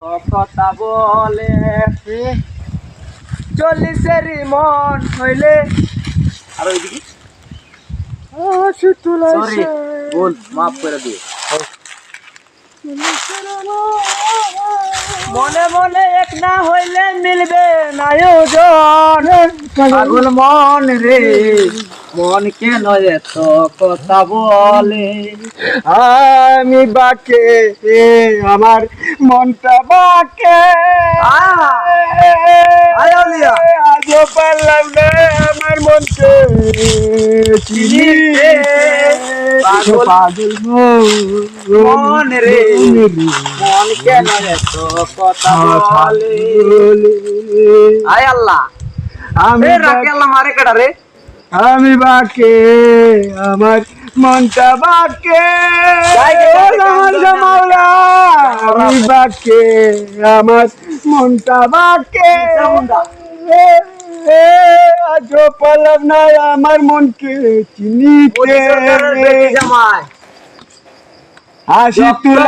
কথা বলে 40-এর মন হইলে আর ওইদিকে সরি বল মাফ করে দিও। মনে মনে এক না হইলে মিলবে না আয়োজন পাগল মন রে মন কেন এত কথা বলে আমি বাকে আমার মনটা বাকে আজও পারলাম না আমার মনকে চিনিতে পাগল মন রে মন কেন এত কথা বলে আয় আল্লাহ আমি রাখে আল্লাহ মারে কেডা রে আমি বাকে আমার মনটা বাকে মাওলা আমি বাকে আমার মনটা বাকে আজও পারলাম না আমার মনকে চিনিতে হাসি তুলা